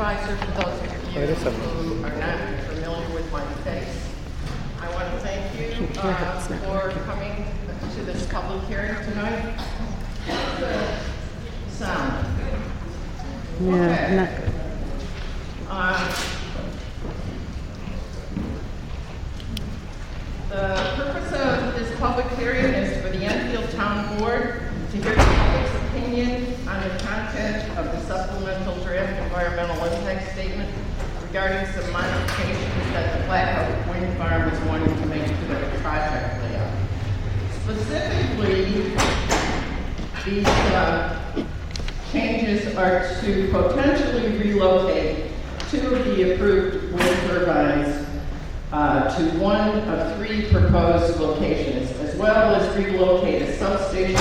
Supervisor, for those of you who are not familiar with my face, I want to thank you for coming to this public hearing tonight. Sound. Yeah, Okay. not good. The purpose of this public hearing is for the Enfield Town Board to hear the public's opinion on the content of the supplemental draft environmental impact statement regarding some modifications that the Blackout Wind Farm is wanting to make to their project layout. Specifically, these changes are to potentially relocate 2 of the approved wind turbines to 1 of 3 proposed locations, as well as relocate a substation,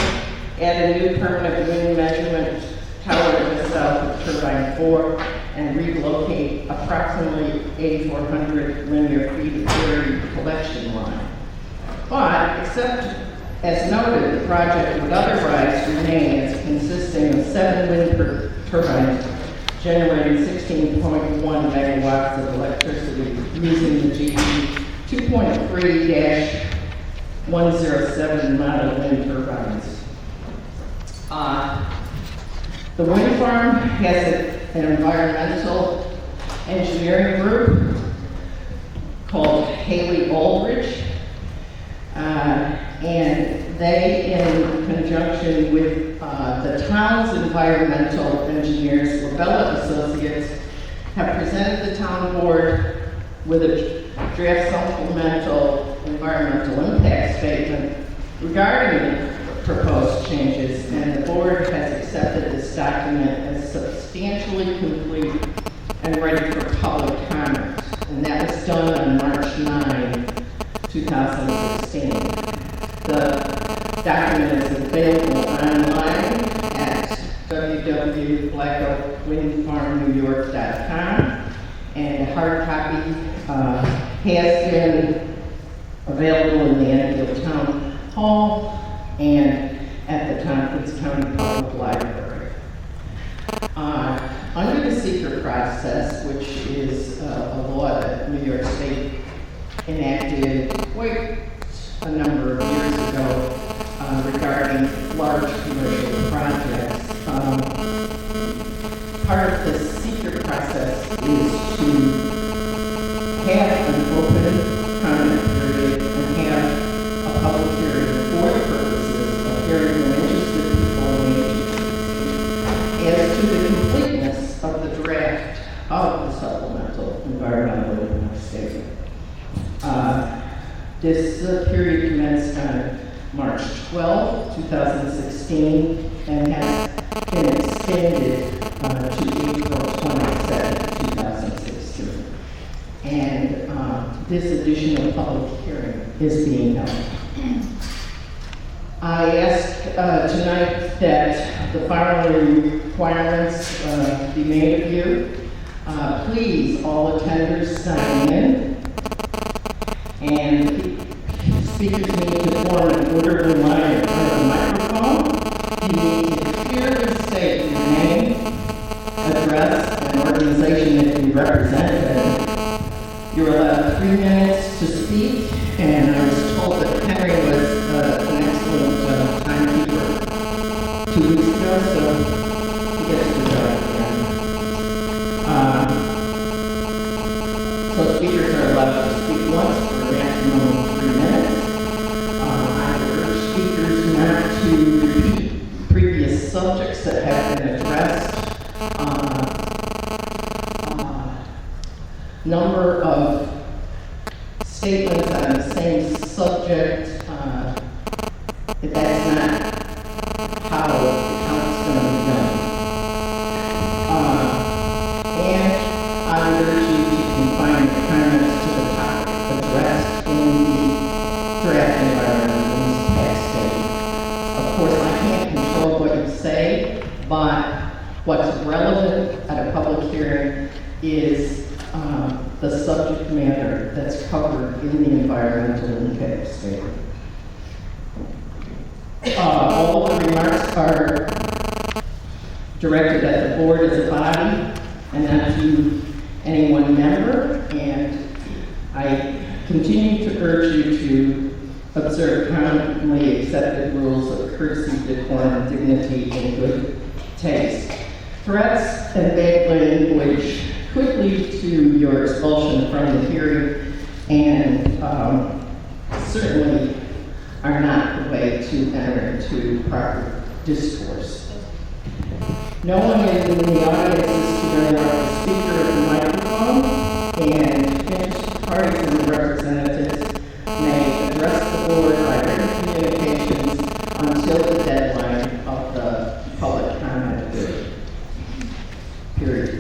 add a new permanent wind measurement tower to the south of turbine 4, and relocate approximately 8,400 linear feet of dairy collection line. But, except as noted, the project would otherwise remain as consisting of 7 wind turbines generating 16.1 megawatts of electricity using the GE 2.3-107 model wind turbines. The wind farm has an environmental engineering group called Haley Aldrich, and they, in conjunction with the town's environmental engineers, Labella Associates, have presented the town board with a draft supplemental environmental impact statement regarding the proposed changes, and the board has accepted this document as substantially complete and ready for public comment. And that was done on March 9, 2016. The document is available online at www.blackoutwindfarmnewyork.com, and a hard copy has been available in the Enfield Town Hall and at the Tompkins County Public Library. Under the secret process, which is a law that New York State enacted quite a number of years ago regarding large commercial projects, part of the secret process is to have an open comment period and have a public hearing for the purposes of hearing from interested people and agencies as to the completeness of the draft of the supplemental environmental impact statement. This period commenced on March 12, 2016, and has been extended to April 22, 2016. And this additional public hearing is being held. I ask tonight that the following requirements be made of you. Please, all attenders sign in, and speakers need to form an orderly line in front of the microphone. You need to clearly state your name, address, and organization that you represent. You're allowed 3 minutes to speak, and I was told that Henry was an excellent timekeeper 2 weeks ago, so he gets the job again. So speakers are allowed to speak once for a maximum of 3 minutes. I urge speakers not to repeat previous subjects that have been addressed. Number of statements on the same subject, if that's not how the count's going to be done. And I urge you to confine your comments to the topic addressed in the draft environmental impact statement. Of course, I can't control what you say, but what's relevant at a public hearing is the subject matter that's covered in the environmental impact statement. All the remarks are directed at the board as a body and not to any one member, and I continue to urge you to observe commonly accepted rules of courtesy, decorum, dignity, and good taste. Threats and bad language could lead to your expulsion from the hearing, and certainly are not the way to enter into proper discourse. No one in the audience is to interrupt the speaker of the microphone, and interested parties and representatives may address the board by written communications until the deadline of the public comment period.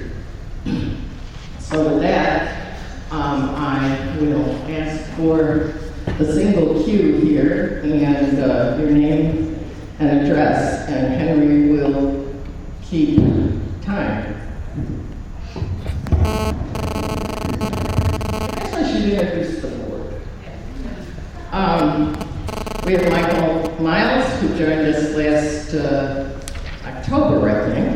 So with that, I will ask for the single cue here and your name and address, and Henry will keep time. I guess I should introduce the board. We have Michael Miles, who joined us last October, I think,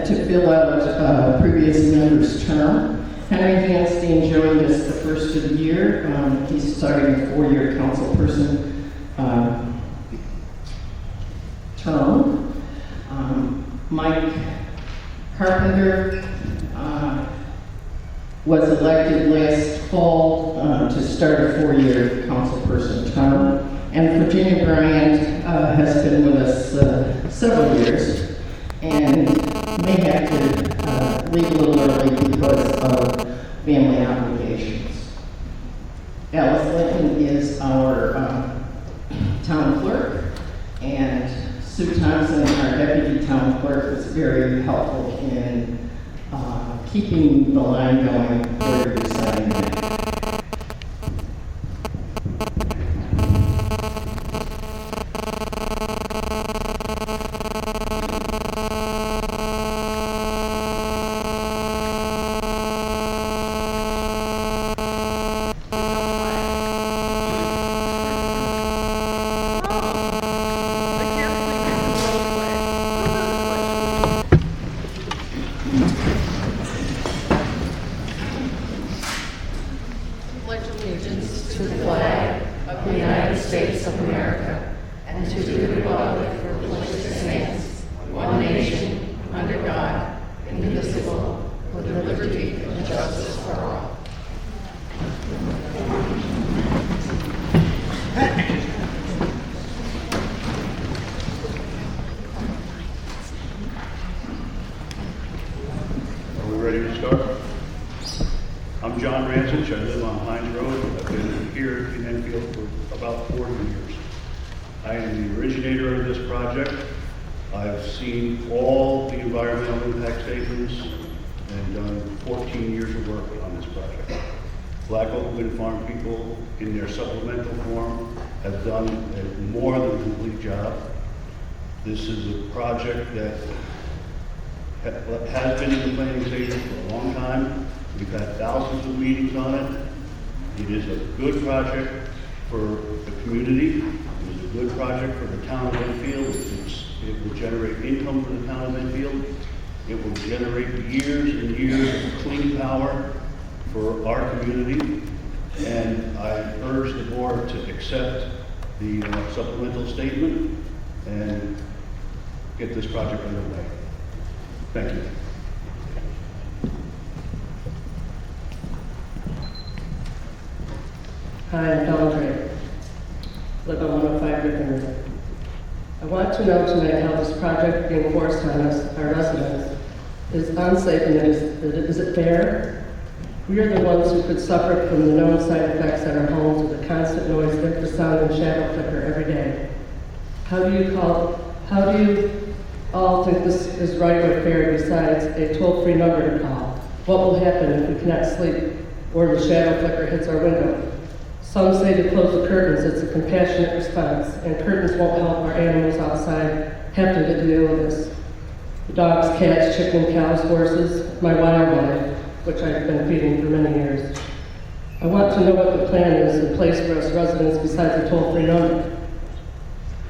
to fill out a previous member's term. Henry Hanstein joined us the first of the year. He's starting a 4-year councilperson term. Mike Carpenter was elected last fall to start a 4-year councilperson term. And Virginia Bryant has been with us several years and may have to leave a little early because of family obligations. Alice Lincoln is our town clerk, and Sue Thompson, our deputy town clerk, was very helpful in keeping the line going where you're signing it. I live on Hines Road. I've been here in Enfield for about 40 years. I am the originator of this project. I've seen all the environmental impact statements and done 14 years of work on this project. Black Oak Wind Farm people in their supplemental form have done a more than complete job. This is a project that has been in the planning stage for a long time. We've had thousands of meetings on it. It is a good project for the community. It is a good project for the town of Enfield. It will generate income for the town of Enfield. It will generate years and years of clean power for our community. And I urge the board to accept the supplemental statement and get this project underway. Thank you. Hi, I'm Dawn Drake. Live on 105 Rickon. I want to know tonight how this project being forced on us, our residents, is unsafe and is it fair? We are the ones who could suffer from the known side effects at our homes with the constant noise, infrasound, and shadow flicker every day. How do you all think this is right or fair besides a toll-free number to call? What will happen if we cannot sleep or the shadow flicker hits our window? Some say to close the curtains. It's a compassionate response, and curtains won't help our animals outside having to deal with this. Dogs, cats, chickens, cows, horses, my wildlife, which I've been feeding for many years. I want to know what the plan is in place for us residents besides a toll-free number.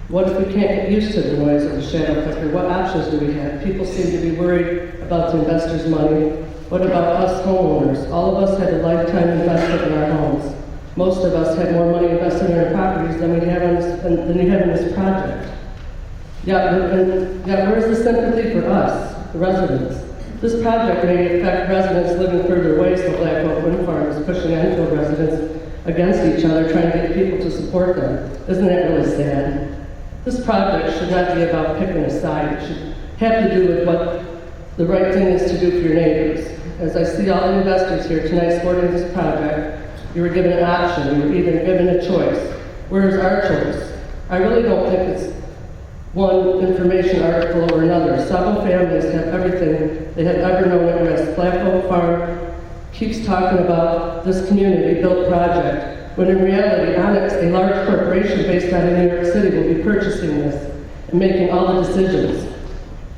What if we can't get used to the noise of the shadow flicker? What options do we have? People seem to be worried about the investors' money. What about us homeowners? All of us had a lifetime investment in our homes. Most of us had more money invested in our properties than we have in this project. Yet where's the sympathy for us, the residents? This project may affect residents living further away, so Black Oak Wind Farm is pushing Enfield residents against each other, trying to get people to support them. Isn't that really sad? This project should not be about picking a side. It should have to do with what the right thing is to do for your neighbors. As I see all the investors here tonight supporting this project, you were given an option, you were even given a choice. Where's our choice? I really don't think it's one information article or another. Several families have everything they have ever known at risk. Black Oak Farm keeps talking about this community-built project, when in reality, Onyx, a large corporation based out of New York City, will be purchasing this and making all the decisions.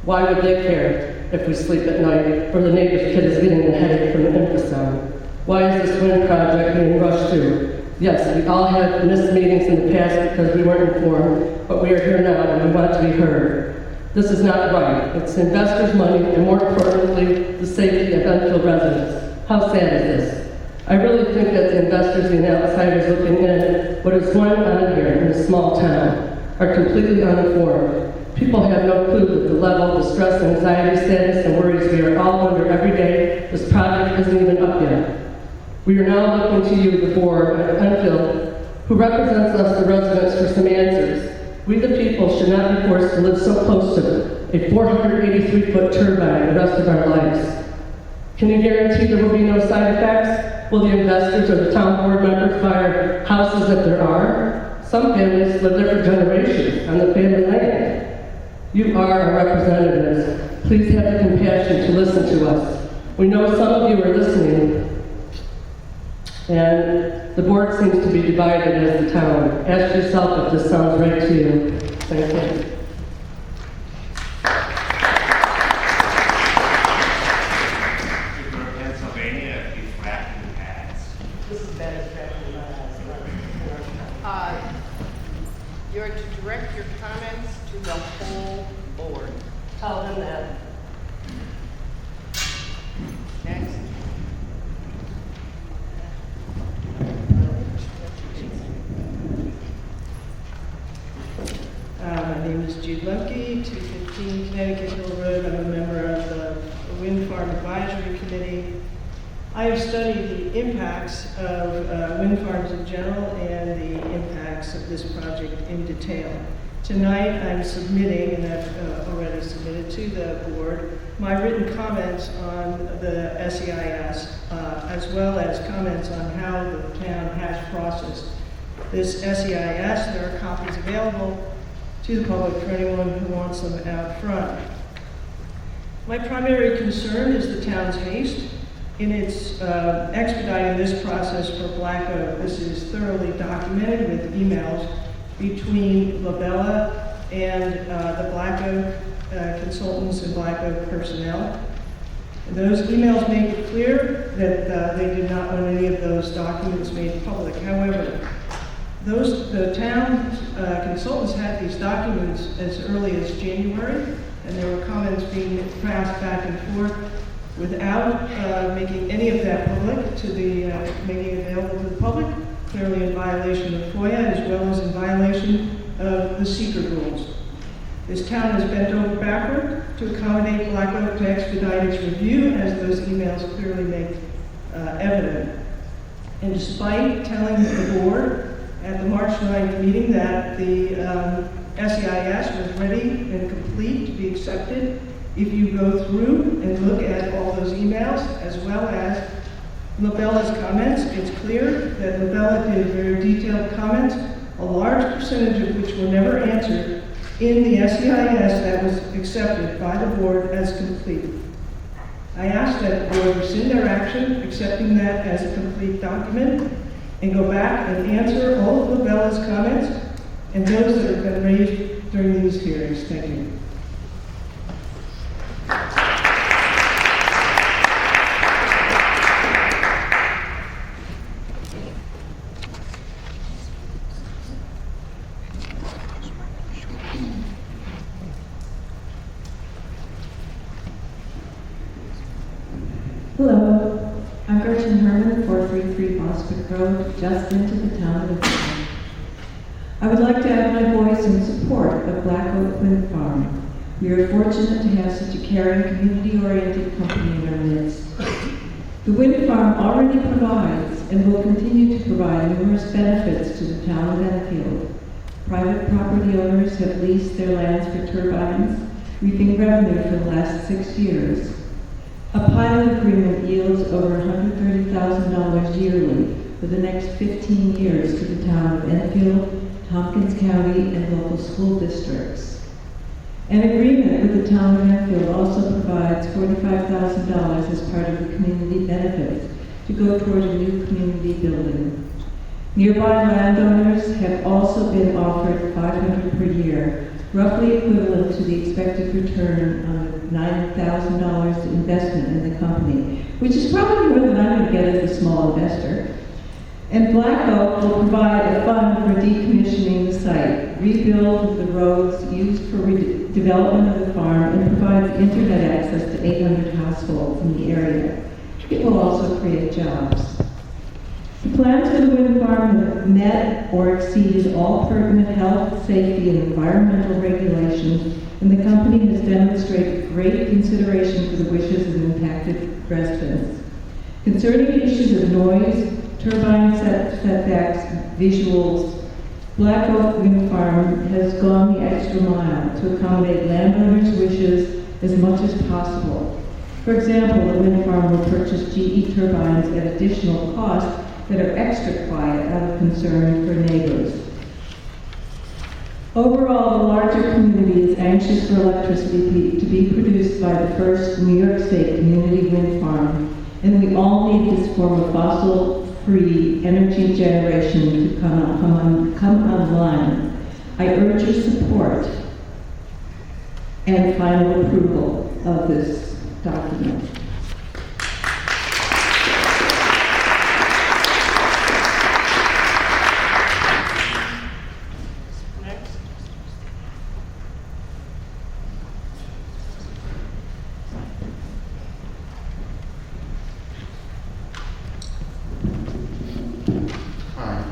Why would they care if we sleep at night or the neighbor's kid is getting a headache from the infrasound? Why is this wind project being rushed to? Yes, we all have missed meetings in the past because we weren't informed, but we are here now and we want to be heard. This is not right. It's investors' money and, more importantly, the safety of Enfield residents. How sad is this? I really think that the investors and outsiders looking in what is going on here in a small town are completely uninformed. People have no clue that the level of stress, anxiety, sadness, and worries we are all under every day. This project isn't even up yet. We are now looking to you, the board of Enfield, who represents us, the residents, for some answers. We, the people, should not be forced to live so close to a 483-foot turbine the rest of our lives. Can you guarantee there will be no side effects? Will the investors or the town board members buy our houses if there are? Some families live there for generations on the family land. You are our representatives. Please have the compassion to listen to us. We know some of you are listening, and the board seems to be divided as the town. Ask yourself if this sounds right to you. Thank you. Pennsylvania, if you flatten the pads. This is bad as cracking my eyes. You're to direct your comments to the whole board. Tell them that. Next. My name is Jude Lemke, 215 Connecticut Hill Road. I'm a member of the Wind Farm Advisory Committee. I have studied the impacts of wind farms in general and the impacts of this project in detail. Tonight I'm submitting, and I've already submitted to the board, my written comments on the SEIS, as well as comments on how the town has processed this SEIS. There are copies available to the public for anyone who wants them out front. My primary concern is the town's haste in its expediting this process for Black Oak. This is thoroughly documented with emails between Labella and the Black Oak consultants and Black Oak personnel. And those emails make it clear that they did not want any of those documents made public. However, the town consultants had these documents as early as January, and there were comments being passed back and forth without making any of that public to the making it available to the public, clearly in violation of FOIA as well as in violation of the secret rules. This town has bent over backward to accommodate Black Oak to expedite its review, as those emails clearly make evident. And despite telling the board at the March 9th meeting that the SEIS was ready and complete to be accepted, if you go through and look at all those emails, as well as Labella's comments, it's clear that Labella did very detailed comments, a large percentage of which were never answered in the SEIS that was accepted by the board as complete. I ask that the board rescind their action, accepting that as a complete document, and go back and answer all of Labella's comments and those that have been raised during these hearings. Thank you. Hello, I'm Gretchen Herman, 433 Boswick Road, just into the town of Enfield. I would like to add my voice in support of Black Oak Wind Farm. We are fortunate to have such a caring, community-oriented company in our midst. The wind farm already provides and will continue to provide numerous benefits to the town of Enfield. Private property owners have leased their lands for turbines, reaping revenue for the last 6 years. A pilot agreement yields over $130,000 yearly for the next 15 years to the town of Enfield, Tompkins County, and local school districts. An agreement with the town of Enfield also provides $45,000 as part of the community benefits to go toward a new community building. Nearby landowners have also been offered $500 per year, roughly equivalent to the expected return on a $9,000 investment in the company, which is probably more than I'm going to get as a small investor. And Black Oak will provide a fund for decommissioning the site, rebuild the roads used for development of the farm, and provides internet access to 800 households in the area. It will also create jobs. The plans for the wind farm have met or exceeded all pertinent health, safety, and environmental regulations, and the company has demonstrated great consideration for the wishes of impacted residents. Concerning issues of noise, turbine setbacks, visuals, Black Oak Wind Farm has gone the extra mile to accommodate landowners' wishes as much as possible. For example, the wind farm will purchase GE turbines at additional cost that are extra quiet out of concern for neighbors. Overall, the larger community is anxious for electricity to be produced by the first New York State community wind farm, and we all need this form of fossil-free energy generation to come online. I urge your support and final approval of this document. Next. Hi,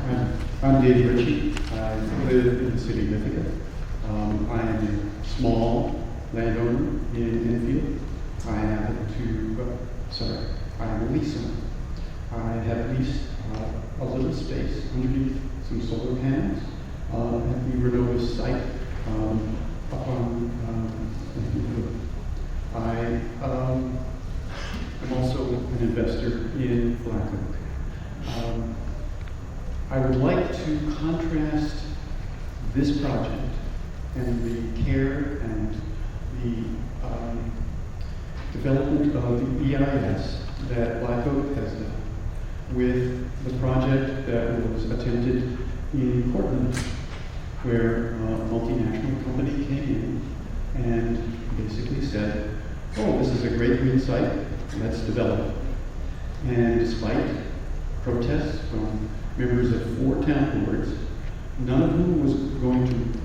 I'm Dave Ritchie. I live in the city of Ithaca. I am a small landowner in Enfield. I am a leaser. I have leased a little space underneath some solar panels at the Renovus site up on Enfield. I am also an investor in Black Oak. I would like to contrast this project and the care and the development of the EIS that Black Oak has done with the project that was attempted in Portland, where a multinational company came in and basically said, oh, this is a great wind site, let's develop it. And despite protests from members of 4 town boards, none of whom was going to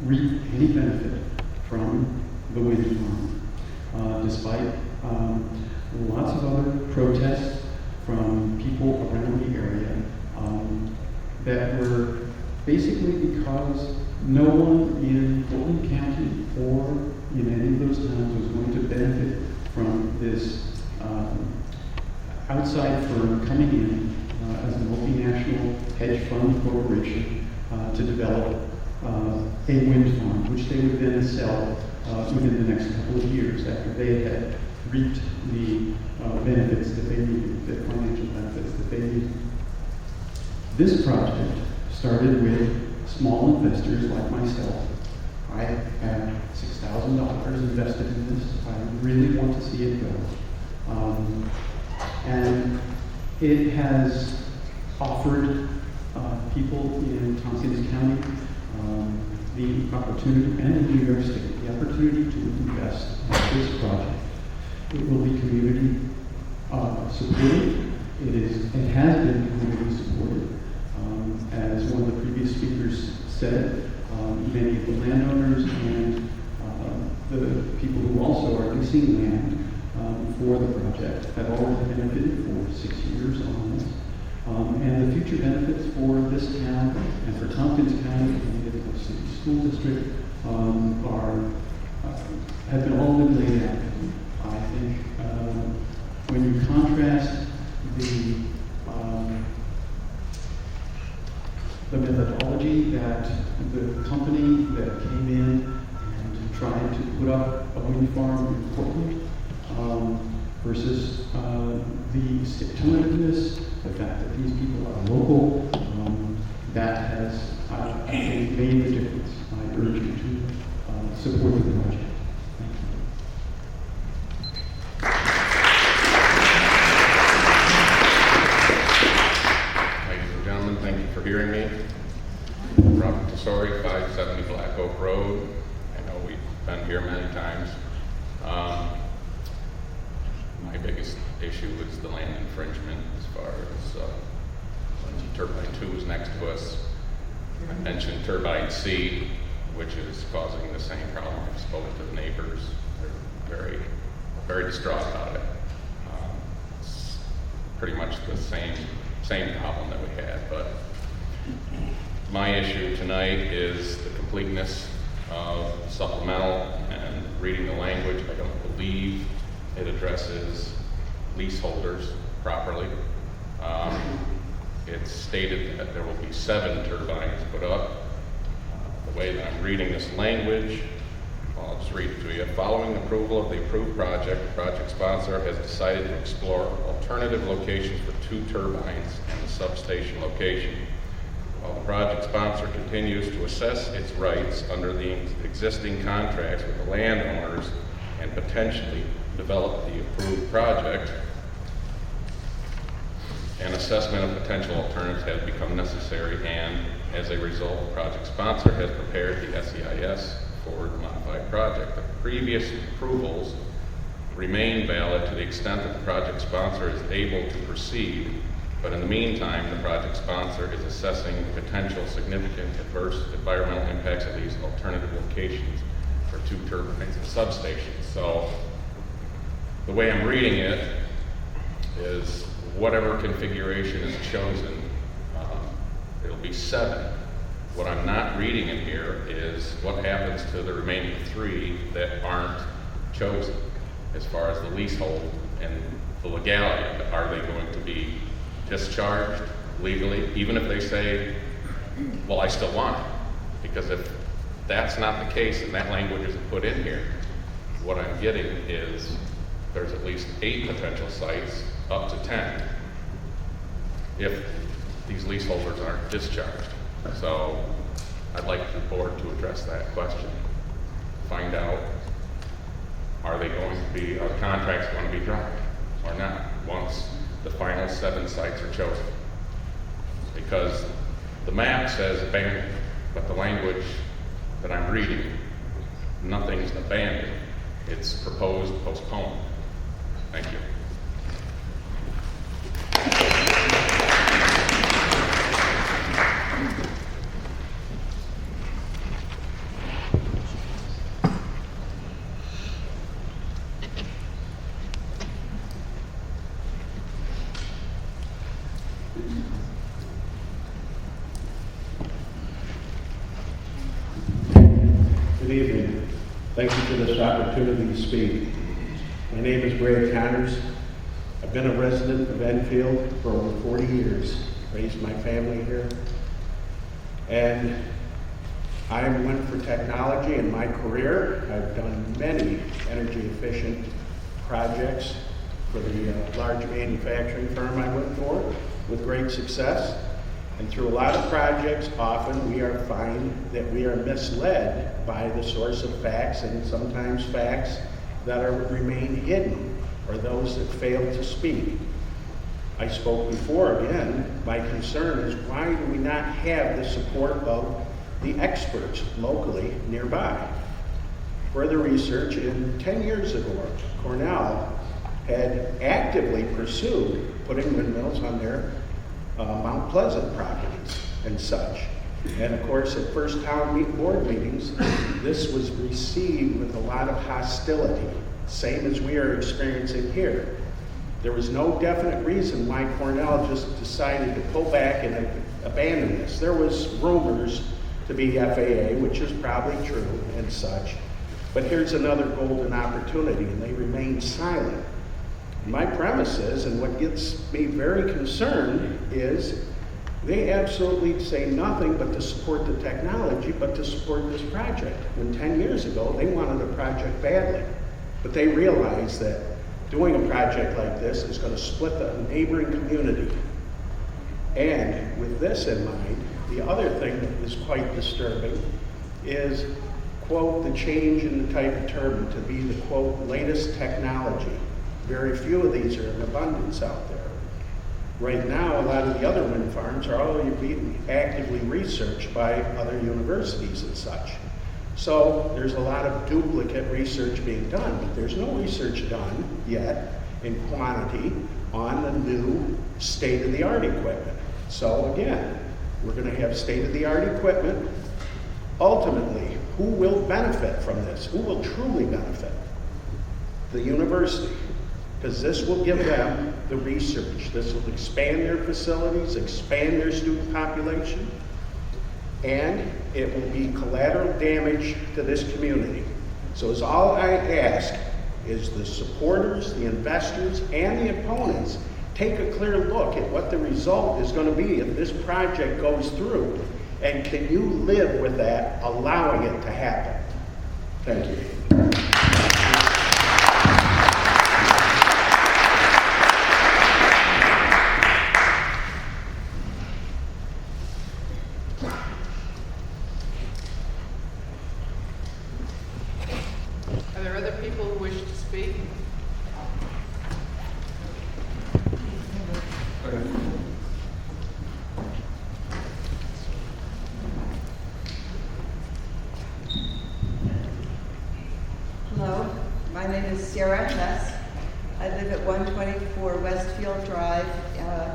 reap any benefit from the wind farm, despite lots of other protests from people around the area that were basically because no one in Fulton County or in any of those towns was going to benefit from this outside firm coming in as a multinational hedge fund corporation to develop a wind farm, which they would then sell within the next couple of years after they had reaped the benefits that they needed, the financial benefits that they needed. This project started with small investors like myself. I have $6,000 invested in this. I really want to see it go. And it has offered people in Tompkins County the opportunity, and in New York State, the opportunity to invest in this project. It will be community supported. It has been community supported. As one of the previous speakers said, many of the landowners and the people who also are leasing land for the project. I've already benefited for 6 years on this. And the future benefits for this town and for Tompkins County and the Enfield City School District have been all been laid out. I think when you contrast the methodology that the company that came in and tried to put up a wind farm in Portland versus the stick-to-itiveness, the fact that these people are local, that has, I think, made the difference. I urge you to support the project. Ladies and gentlemen, thank you for hearing me. Robert Tesori, 570 Black Oak Road. I know we've been here many times. My biggest issue is the land infringement as far as turbine 2 is next to us. I mentioned turbine C, which is causing the same problem. I've spoken to the neighbors. They're very, very distraught about it. It's pretty much the same problem that we had, but my issue tonight is the completeness of supplemental and reading the language. I don't believe it addresses leaseholders properly. It's stated that there will be 7 turbines put up. The way that I'm reading this language, I'll just read it to you. Following approval of the approved project, the project sponsor has decided to explore alternative locations for 2 turbines and the substation location. While the project sponsor continues to assess its rights under the existing contracts with the landowners and potentially develop the approved project, an assessment of potential alternatives has become necessary, and as a result, the project sponsor has prepared the SEIS for the modified project. The previous approvals remain valid to the extent that the project sponsor is able to proceed, but in the meantime, the project sponsor is assessing the potential significant adverse environmental impacts of these alternative locations for 2 turbines and substations. So the way I'm reading it is whatever configuration is chosen, it'll be 7. What I'm not reading in here is what happens to the remaining 3 that aren't chosen as far as the leasehold and the legality. Are they going to be discharged legally, even if they say, well, I still want it? Because if that's not the case and that language isn't put in here, what I'm getting is there's at least 8 potential sites, up to 10, if these leaseholders aren't discharged. So I'd like the board to address that question. Find out, are the contracts going to be dropped or not once the final 7 sites are chosen? Because the map says abandoned, but the language that I'm reading, nothing's abandoned. It's proposed postponed. Thank you. Good evening. Thank you for this opportunity to speak. My name is Greg Connors. I've been a resident of Enfield for over 40 years, raised my family here, and I went for technology in my career. I've done many energy efficient projects for the large manufacturing firm I went for with great success. And through a lot of projects, often we find that we are misled by the source of facts, and sometimes facts that remain hidden, or those that fail to speak. I spoke before, again, my concern is why do we not have the support of the experts locally nearby? Further research, 10 years ago, Cornell had actively pursued putting windmills on their Mount Pleasant properties and such. And of course, at first town board meetings, this was received with a lot of hostility. same as we are experiencing here. There was no definite reason why Cornell just decided to pull back and abandon this. There was rumors to be FAA, which is probably true and such, but here's another golden opportunity, and they remain silent. My premise is, and what gets me very concerned is, they absolutely say nothing but to support the technology, but to support this project. When 10 years ago, they wanted a project badly. But they realized that doing a project like this is going to split the neighboring community. And with this in mind, the other thing that is quite disturbing is, quote, the change in the type of turbine to be the, quote, latest technology. Very few of these are in abundance out there. Right now, a lot of the other wind farms are already being actively researched by other universities and such. So there's a lot of duplicate research being done, but there's no research done yet in quantity on the new state-of-the-art equipment. So again, we're going to have state-of-the-art equipment. Ultimately, who will benefit from this? Who will truly benefit? The university. Because this will give them the research. This will expand their facilities, expand their student population, and it will be collateral damage to this community. So as all I ask is the supporters, the investors, and the opponents take a clear look at what the result is going to be if this project goes through, and can you live with that, allowing it to happen? Thank you. Are there other people who wish to speak? Hello, my name is Sarah Hess. I live at 124 Westfield Drive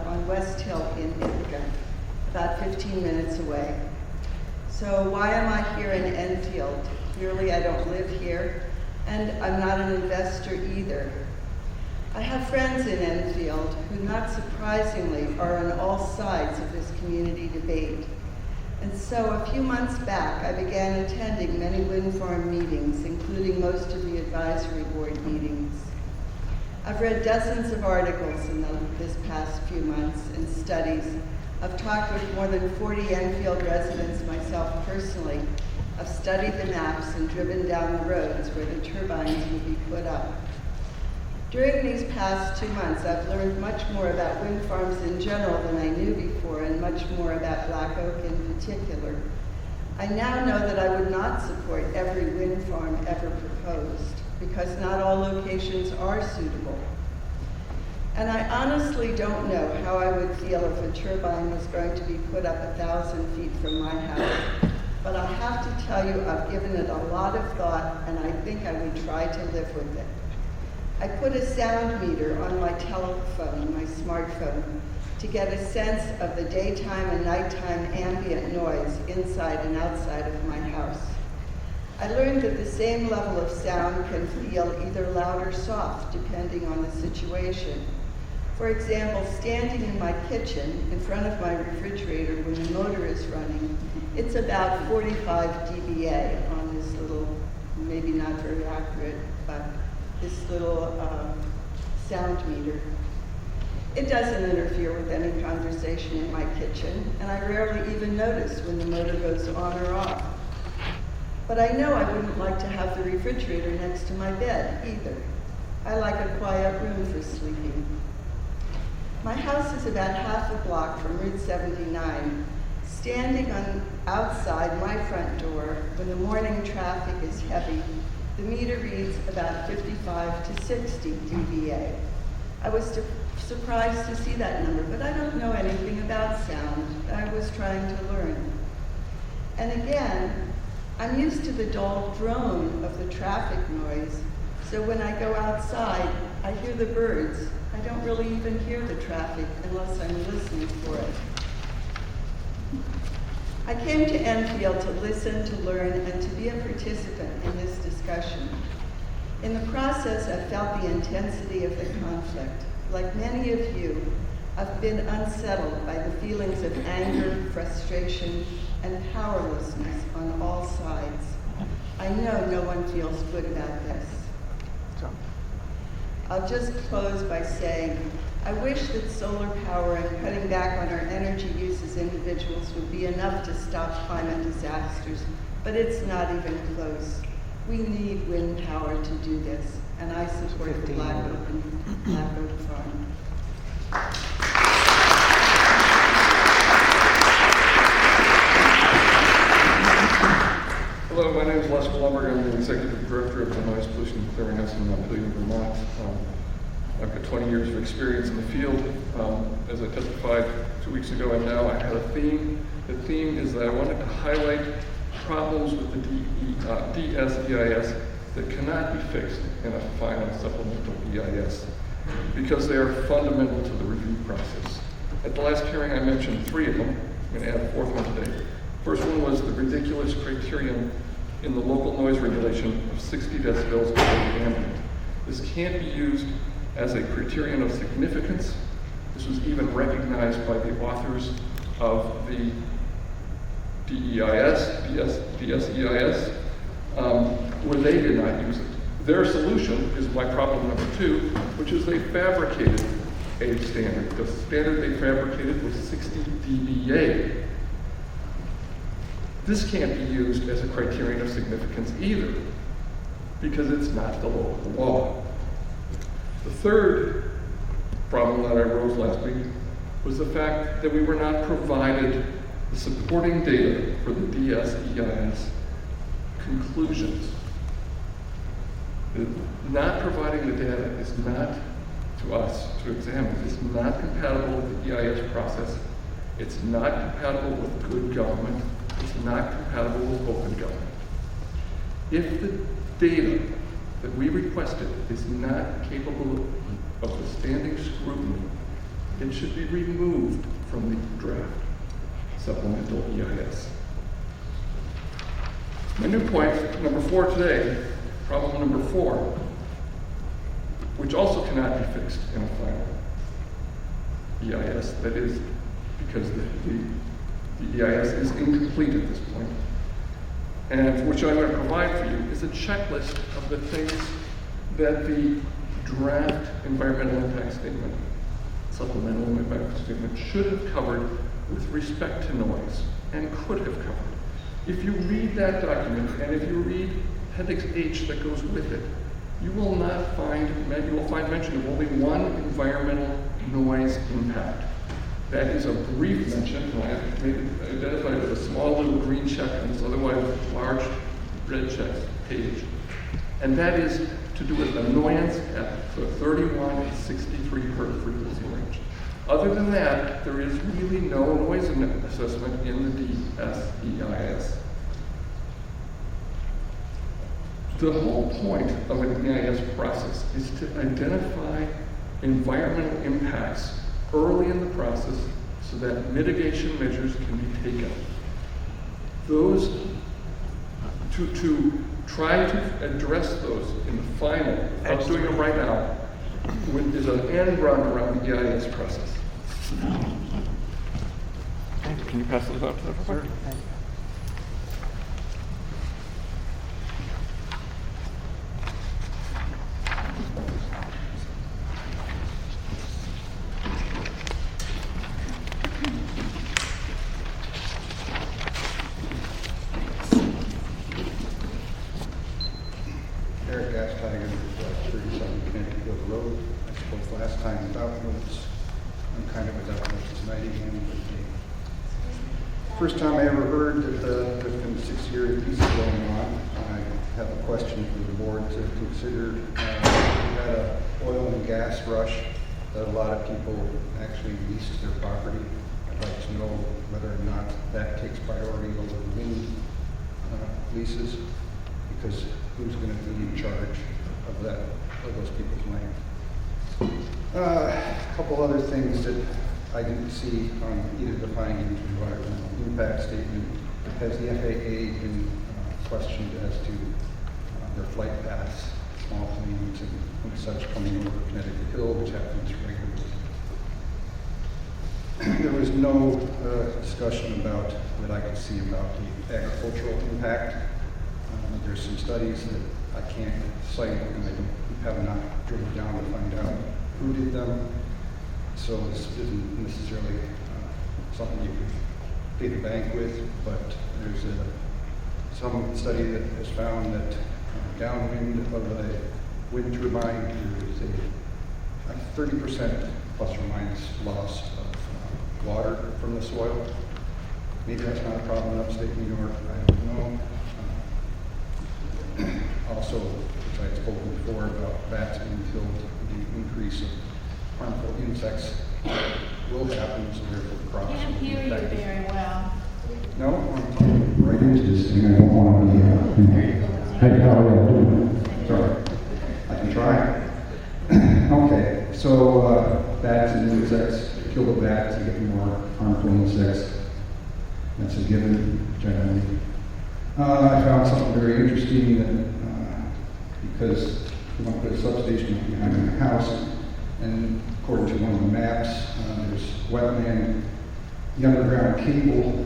on West Hill in Ithaca, about 15 minutes away. So why am I here in Enfield? Clearly I don't live here, and I'm not an investor either. I have friends in Enfield who, not surprisingly, are on all sides of this community debate. And so a few months back, I began attending many wind farm meetings, including most of the advisory board meetings. I've read dozens of articles in this past few months and studies. I've talked with more than 40 Enfield residents myself personally. I've studied the maps and driven down the roads where the turbines will be put up. During these past 2 months, I've learned much more about wind farms in general than I knew before, and much more about Black Oak in particular. I now know that I would not support every wind farm ever proposed, because not all locations are suitable. And I honestly don't know how I would feel if a turbine was going to be put up 1,000 feet from my house. But I have to tell you, I've given it a lot of thought, and I think I would try to live with it. I put a sound meter on my telephone, my smartphone, to get a sense of the daytime and nighttime ambient noise inside and outside of my house. I learned that the same level of sound can feel either loud or soft, depending on the situation. For example, standing in my kitchen in front of my refrigerator when the motor is running, it's about 45 dBA on this little, maybe not very accurate, but this little sound meter. It doesn't interfere with any conversation in my kitchen, and I rarely even notice when the motor goes on or off. But I know I wouldn't like to have the refrigerator next to my bed either. I like a quiet room for sleeping. My house is about half a block from Route 79. Standing outside my front door when the morning traffic is heavy, the meter reads about 55 to 60 dBA. I was surprised to see that number, but I don't know anything about sound. I was trying to learn. And again, I'm used to the dull drone of the traffic noise, so when I go outside, I hear the birds. I don't really even hear the traffic unless I'm listening for it. I came to Enfield to listen, to learn, and to be a participant in this discussion. In the process, I felt the intensity of the conflict. Like many of you, I've been unsettled by the feelings of anger, frustration, and powerlessness on all sides. I know no one feels good about this. I'll just close by saying, I wish that solar power and cutting back on our energy use as individuals would be enough to stop climate disasters, but it's not even close. We need wind power to do this, and I support the Black Oak Farm. Hello, my name is Les Blumberg. I'm the Executive Director of the Noise Pollution Clearinghouse in Montpelier, Vermont. I've got 20 years of experience in the field. As I testified 2 weeks ago and now, I had a theme. The theme is that I wanted to highlight problems with the DSEIS that cannot be fixed in a final supplemental EIS because they are fundamental to the review process. At the last hearing, I mentioned 3 of them. I'm going to add a 4th one today. First one was the ridiculous criterion in the local noise regulation of 60 decibels over ambient. This can't be used as a criterion of significance. This was even recognized by the authors of the DSEIS, where they did not use it. Their solution is my problem number 2, which is they fabricated a standard. The standard they fabricated was 60 dBA. This can't be used as a criterion of significance either, because it's not the local law. The third problem that I rose last week was the fact that we were not provided the supporting data for the DSEIS conclusions. Not providing the data is not, to us, to examine, is not compatible with the EIS process. It's not compatible with good government. It's not compatible with open government. If the data that we requested is not capable of withstanding scrutiny, it should be removed from the draft supplemental EIS. My new point, number 4 today, problem number 4, which also cannot be fixed in a final EIS, that is because the EIS is incomplete at this point, and which I'm going to provide for you is a checklist of the things that the draft environmental impact statement, supplemental impact statement, should have covered with respect to noise, and could have covered. If you read that document, and if you read Appendix H that goes with it, you will find mention of only one environmental noise impact. That is a brief mention, and I have made it identified with a small little green check on this otherwise large red check page. And that is to do with annoyance at the 31 to 63 hertz frequency range. Other than that, there is really no noise assessment in the DSEIS. The whole point of an EIS process is to identify environmental impacts early in the process so that mitigation measures can be taken. Those, to try to address those in the final, without doing them right now, is an end run around the EIS process. Can you pass those out to the clerk? First time I ever heard that there's been 6-year lease going on. I have a question for the board to consider. We had an oil and gas rush that a lot of people actually lease their property. I'd like to know whether or not that takes priority over wind leases, because who's going to be in charge of that, of those people's land? A couple other things that I didn't see on either the findings or environmental impact statement. Has the FAA been questioned as to their flight paths small planes and such coming over Connecticut Hill, which happens regularly. There was no discussion about, that I could see, about the agricultural impact. There's some studies that I can't cite, and I have not drilled down to find out who did them. So this isn't necessarily something you could pay the bank with, but there's some study that has found that downwind of a wind turbine, there is a 30% plus or minus loss of water from the soil. Maybe that's not a problem in upstate New York, I don't know. Also, as I had spoken before about bats being killed, the increase of harmful insects will happen, so therefore the crops. Can't hear you very well. No, I'm talking right into this thing. I don't want to be. Hey, how are you doing? Sorry, I can try. Okay, so bats and insects. Kill the bats, you get more harmful insects. That's a given generally. I found something very interesting that because we want to put a substation behind my house, and according to one of the maps, there's wetland. The underground cable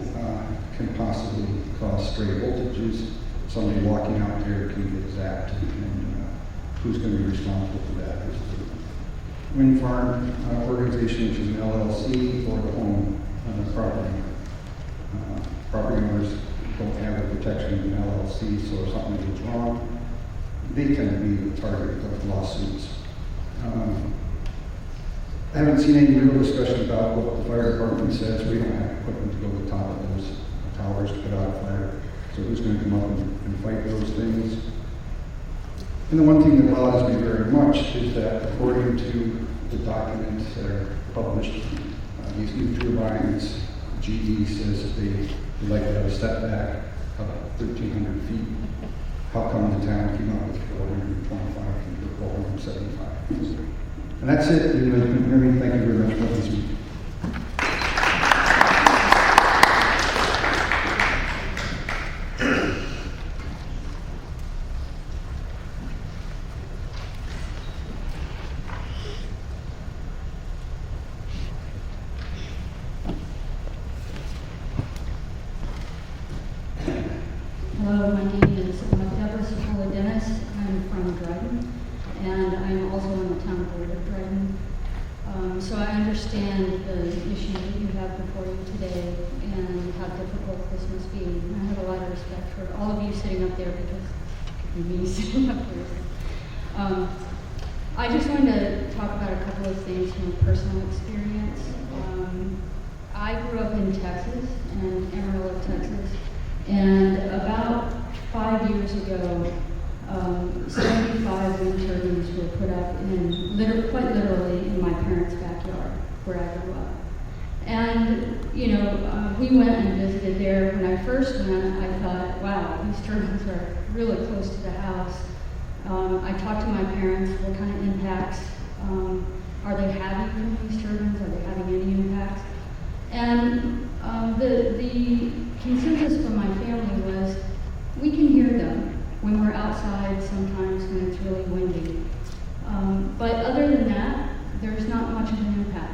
can possibly cause stray voltages. Somebody walking out there can get zapped, and who's going to be responsible for that? Is the wind farm organization, which is an LLC, or the home property. Property owners don't have the protection of an LLC, so if something goes wrong, they tend to be the target of lawsuits. I haven't seen any real discussion about what the fire department says. We don't have equipment to go to the top of those towers to put out a fire. So who's going to come up and fight those things? And the one thing that bothers me very much is that according to the documents that are published, these new turbines, GE says that they would like to have a setback of 1,300 feet. How come the town came up with 425 feet or 475? And that's it. You can hear me. Thank you very much for listening. Hello, my name is Deborah Sokola Dennis. I'm from Dryden, and I'm also on the town board of Dryden. So I understand the issue that you have before you today and how difficult this must be. And I have a lot of respect for all of you sitting up there because it could be me sitting up here. I just wanted to talk about a couple of things from personal experience. I grew up in Texas, in Amarillo, Texas, and about 5 years ago, 75 wind turbines were put up quite literally in my parents' backyard where I grew up. And, we went and visited there. When I first went, I thought, wow, these turbines are really close to the house. I talked to my parents, what kind of impacts are they having from these turbines? Are they having any impacts? And the consensus from my family was, we can hear them when we're outside sometimes when it's really windy. But other than that, there's not much of an impact.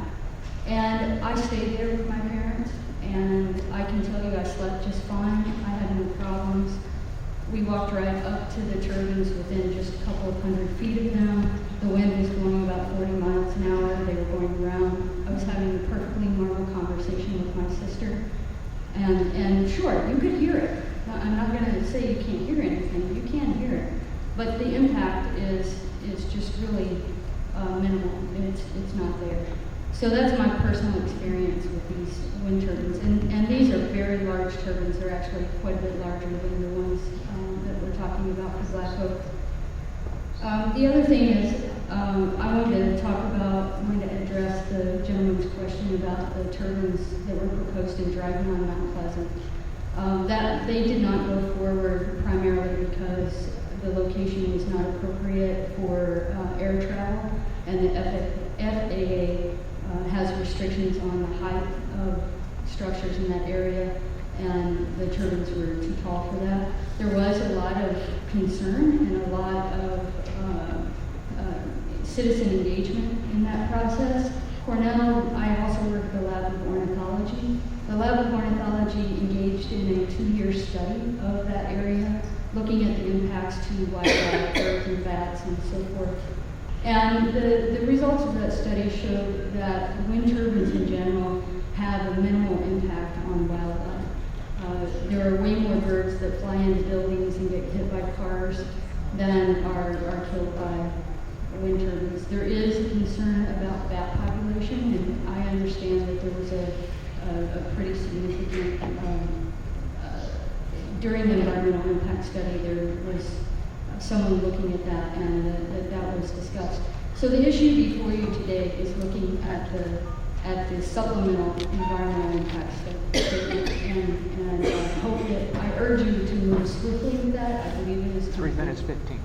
And I stayed there with my parents, and I can tell you I slept just fine. I had no problems. We walked right up to the turbines within just a couple of hundred feet of them. The wind was going about 40 miles an hour. They were going around. I was having a perfectly normal conversation with my sister. And sure, you could hear it. I'm not going to say you can't hear anything. You can hear it. But the impact is just really minimal. It's not there. So that's my personal experience with these wind turbines. And these are very large turbines. They're actually quite a bit larger than the ones that we're talking about for Black Oak. The other thing is, I wanted to address the gentleman's question about the turbines that were proposed in Dryden on Mount Pleasant. That they did not go forward primarily because the location was not appropriate for air travel, and the FAA has restrictions on the height of structures in that area, and the turbines were too tall for that. There was a lot of concern and a lot of citizen engagement in that process. Cornell, I also work at the Lab of Ornithology. The Lab of Ornithology engaged in a 2-year study of that area, looking at the impacts to wildlife, birds and bats and so forth. And the results of that study showed that wind turbines in general have a minimal impact on wildlife. There are way more birds that fly into buildings and get hit by cars than are killed by wind turbines. There is a concern about bat population, and I understand that there was a pretty significant, during the environmental impact study, there was someone looking at that, and that was discussed. So the issue before you today is looking at the supplemental environmental impact statement, and hope that I urge you to move swiftly with that. I believe it is 3 minutes 15.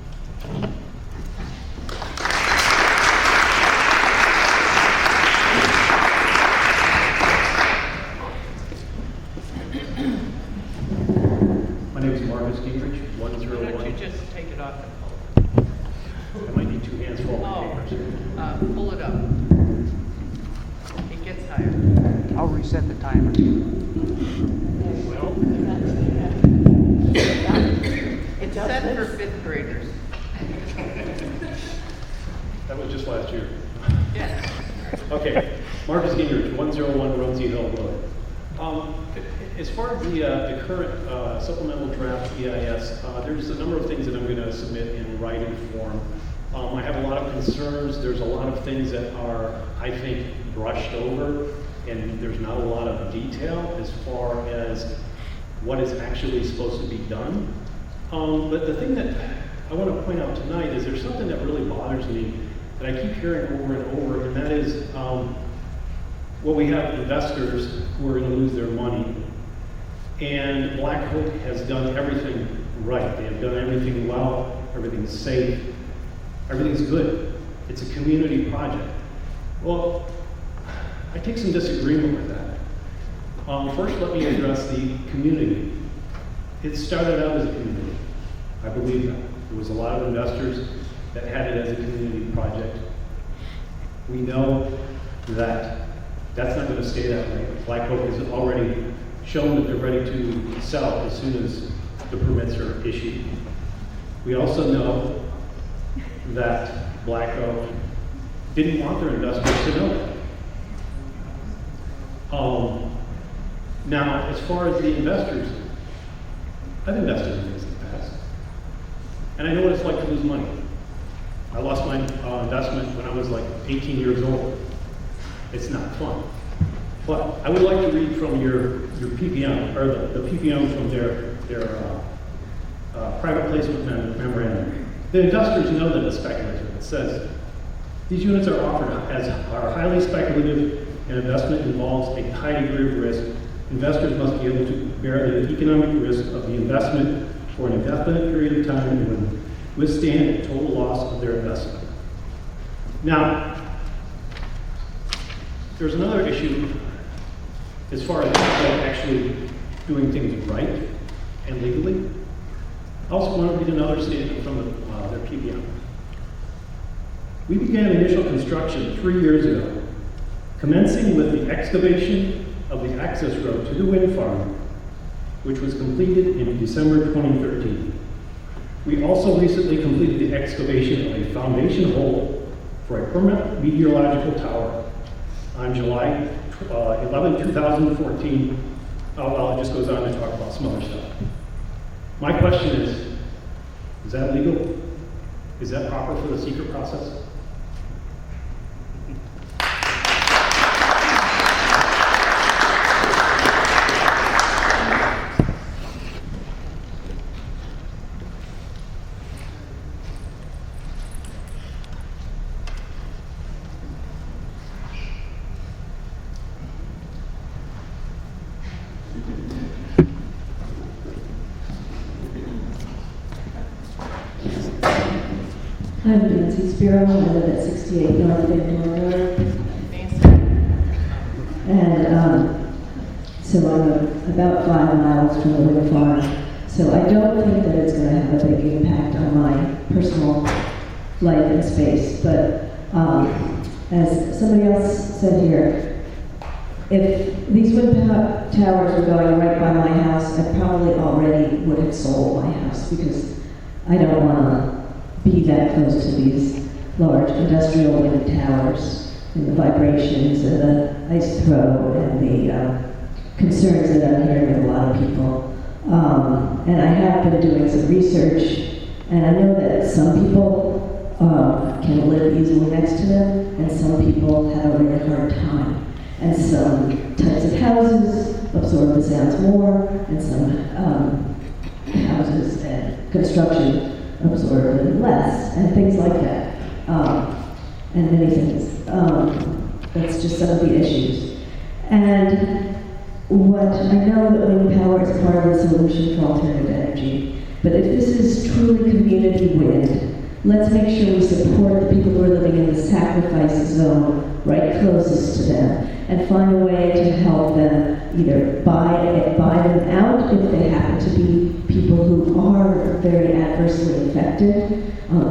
My name is Marcus Gingrich, 101. Why don't you just take it off and hold I might need 2 hands for all my papers. it? Pull it up. It gets higher. I'll reset the timer. Well, It's set for 5th graders. that was just last year. Yeah. Okay, Marcus Gingrich, 101 Rumsey Hill Road. As far as the current supplemental draft EIS, there's a number of things that I'm going to submit in writing form. I have a lot of concerns. There's a lot of things that are, I think, brushed over, and there's not a lot of detail as far as what is actually supposed to be done. But the thing that I want to point out tonight is there's something that really bothers me that I keep hearing over and over, and that is well, we have investors who are going to lose their money, and Black Hook has done everything right. They have done everything well, everything's safe, everything's good. It's a community project. Well, I take some disagreement with that. First, let me address the community. It started out as a community. I believe that. There was a lot of investors that had it as a community project. We know that that's not going to stay that way. Black Hook has already shown that they're ready to sell as soon as the permits are issued. We also know that Black Oak didn't want their investors to know that. Now, as far as the investors, I've invested in things in the past, and I know what it's like to lose money. I lost my investment when I was like 18 years old. It's not fun. But I would like to read from your PPM, or the PPM from their private placement memorandum. The investors know that it's speculative. It says, these units are offered are highly speculative, and investment involves a high degree of risk. Investors must be able to bear the economic risk of the investment for an indefinite period of time and withstand the total loss of their investment. Now, there's another issue as far as actually doing things right and legally. I also want to read another statement from their PPM. We began initial construction 3 years ago, commencing with the excavation of the access road to the wind farm, which was completed in December 2013. We also recently completed the excavation of a foundation hole for a permanent meteorological tower on July 11, 2014. Oh, well, it just goes on to talk about some other stuff. My question is that legal? Is that proper for the secret process? I'm Nancy Spiro. I live at 68 North Enfield Road. And so I'm about 5 miles from the wind farm. So I don't think that it's going to have a big impact on my personal life and space. But As somebody else said here, if these wind towers were going right by my house, I probably already would have sold my house because I don't want to be that close to these large industrial wind towers and the vibrations and the ice throw and the concerns that I'm hearing with a lot of people. And I have been doing some research, and I know that some people can live easily next to them, and some people have a really hard time. And some types of houses absorb the sounds more, and some houses and construction absorb them less, and things like that. And many things. That's just some of the issues. And what I know that wind power is part of the solution for alternative energy, but if this is truly community wind, let's make sure we support the people who are living in the sacrifice zone right closest to them, and find a way to help them either buy them out if they happen to be people who are very adversely affected.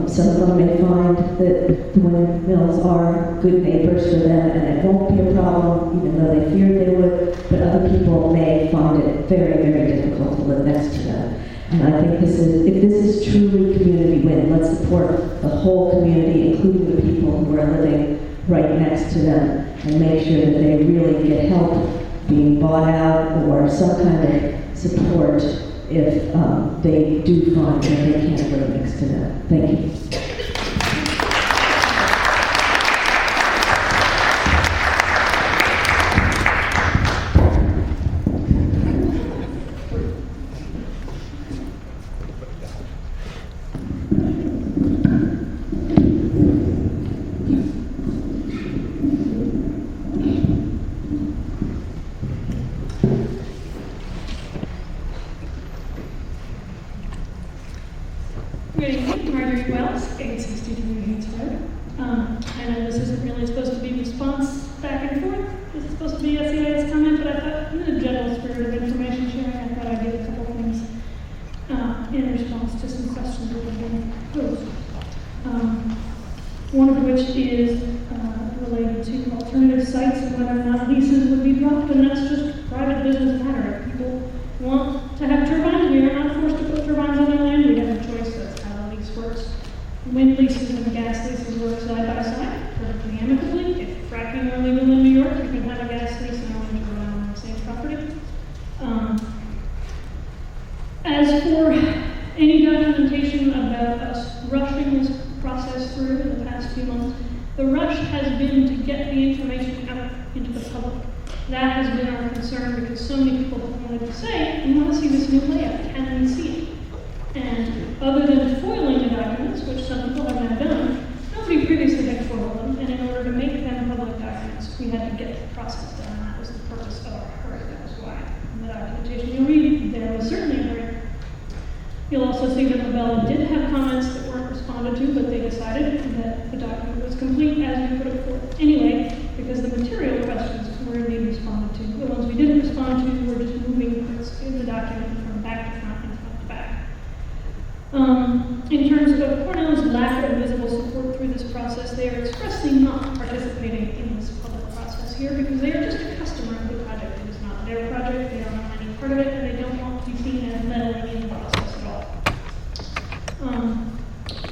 Some of them may find that the windmills are good neighbors for them and it won't be a problem, even though they feared they would, but other people may find it very, very difficult to live next to them. And I think if this is truly community wind, let's support the whole community, including the people who are living right next to them, and make sure that they really get help being bought out or some kind of support if they do find that they can't live next to them. Thank you. Good evening, Margaret Wells, 863 Haynes Road. I know this isn't really supposed to be response back and forth. This is supposed to be SEI's comment, but I thought, in a general spirit of information sharing, I thought I'd give a couple things in response to some questions that have been posed. One of which is related to alternative sites and whether or not leases would be dropped, and that's just a private business matter. If people want to have turbines, we are not forced to put turbines on their land. We have a choice. That's how the lease works. Wind leases and gas leases work side by side, perfectly amicably. If fracking were legal in New York, you can have a gas lease and a wind turbine on the same property. As for any documentation about us rushing this process through in the past few months, the rush has been to get the information out into the public. That has been our concern because so many people have wanted to say, we want to see this new layout, can we see it? And other than foiling the documents, which some people have now done, nobody previously had foiled them, and in order to make them public documents, we had to get the process done, and that was the purpose of our hurry. That was why. And the documentation you'll read, there was certainly a hurry. You'll also see that Mabella did have comments that weren't responded to, but they decided that the document was complete as we put it forth anyway, because the material questions were indeed responded to. The ones we didn't respond to were just moving parts in the document from back to front and front to back. In terms of Cornell's lack of visible support through this process, they are expressly not participating in this public process here because they are just a customer of the project. It is not their project, they don't want any part of it, and they don't want to be seen as meddling in the process at all.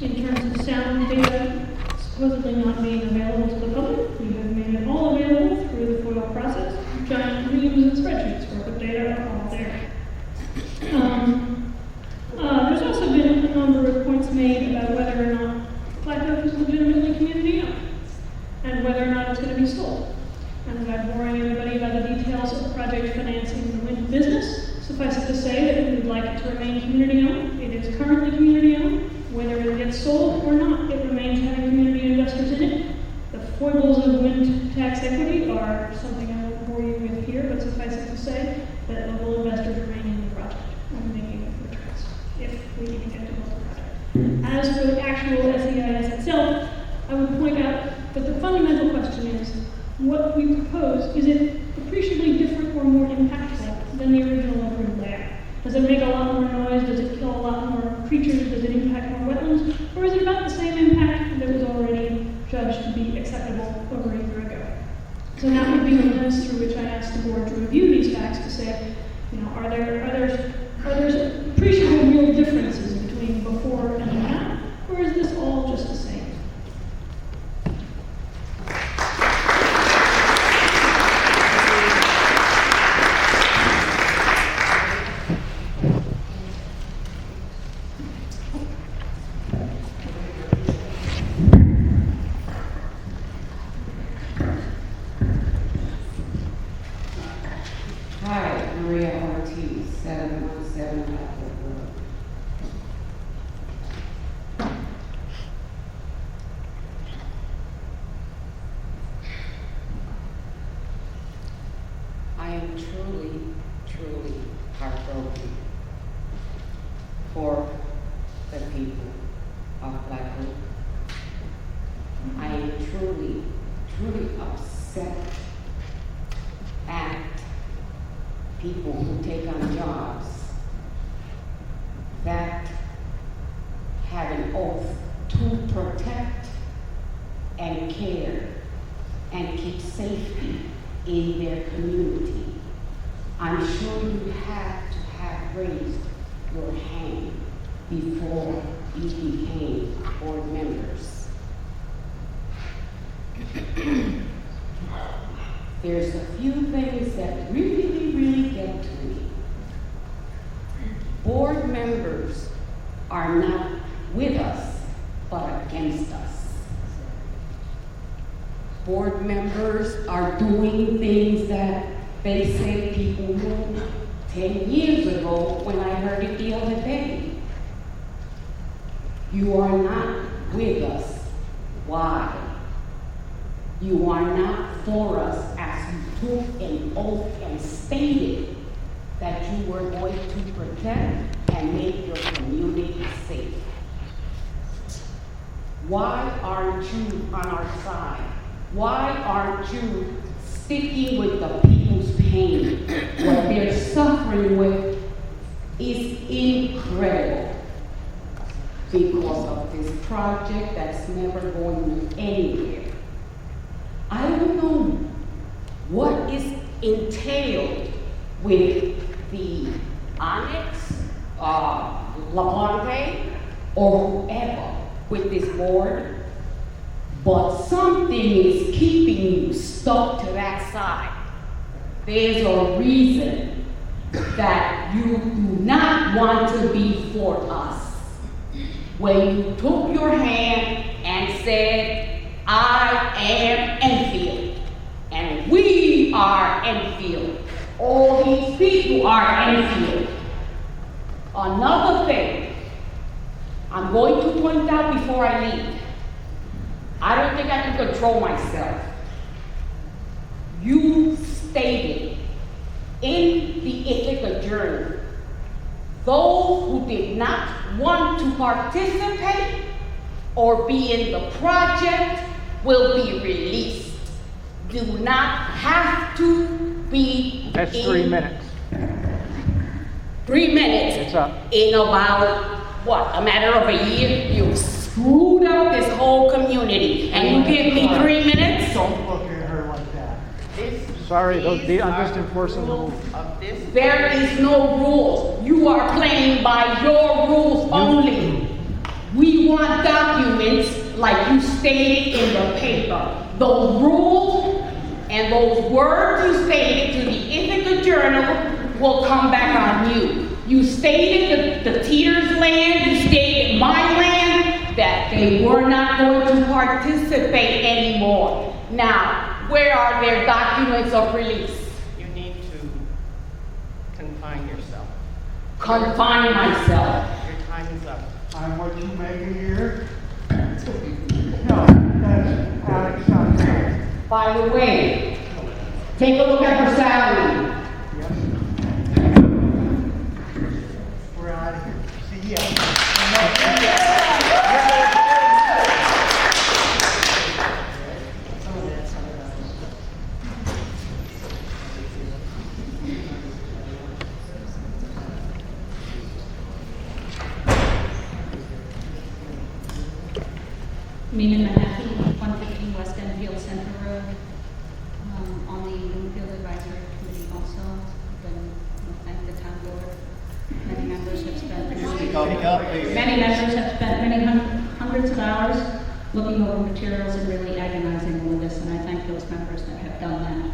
In terms of sound data supposedly not being available to the public, we have made it all available through the FOIL process. Giant reams and spreadsheets worth of data are all there. There's also been a number of points made about whether or not Black Oak is legitimately community owned and whether or not it's going to be sold. And without boring everybody about the details of project financing the wind business, suffice it to say that we would like it to remain community owned. It is currently community owned. Whether it gets sold or not, it remains having community investors in it. The foibles of wind tax equity are something I won't bore you with here, but suffice it to say that local investors remain in the project and making returns if we even get to build the project. As for the actual SEIS itself, I would point out that the fundamental question is, what we propose, is it appreciably different or more impactful than the original approved layout? Does it make a lot more noise? Does it kill a lot more creatures? Does it impact more wetlands? Or is it about the same impact that was already judged to be acceptable over a year ago. So that would be the lens through which I asked the board to review these facts to say, you know, are there appreciable real differences between before and now, or is this all just the same? Hi, Maria Ortiz, 717 Apple Road. I am truly, truly heartbroken for the people of Black Oak. I am truly, truly upset at people who take on jobs that have an oath to protect and care and keep safety in their community. I'm sure you have to have raised your hand before you became board members. There's a few things that really, really get to me. Board members are not with us, but against us. Board members are doing things that they say people knew 10 years ago when I heard it the other day. You are not with us. Why? You are not for us as you took an oath and stated that you were going to protect and make your community safe. Why aren't you on our side? Why aren't you sticking with the people's pain? What they're suffering with is incredible because of this project that's never going anywhere. I don't know what is entailed with the Onyx, Lavonte, or whoever with this board, but something is keeping you stuck to that side. There's a reason that you do not want to be for us. When you took your hand and said, I am Enfield, and we are Enfield. All these people are Enfield. Another thing I'm going to point out before I leave. I don't think I can control myself. You stated in the Ithaca Journal, those who did not want to participate or be in the project will be released. Do not have to be. That's 3 minutes. 3 minutes. It's up. In about, what, a matter of a year? You screwed up this whole community, and you give me 3 minutes? Don't look at her like that. Sorry, I'm just enforcing the rules. There is no rules. You are playing by your rules only. We want documents like you stated in the paper. Those rules and those words you stated to the Ithaca Journal will come back on you. You stated the Teeters land, you stated my land, that they were not going to participate anymore. Now, where are their documents of release? You need to confine yourself. Confine myself. Your time is up. I'm what you make a year? No, that's unacceptable. By the way, take a look at her salary. We're out of here. See ya. Meaning Manhattan, 115 West Enfield Center Road, on the Enfield Advisory Committee also. Then thank the town board. Many members have spent many hundreds of hours looking over materials and really agonizing over this, and I thank those members that have done that.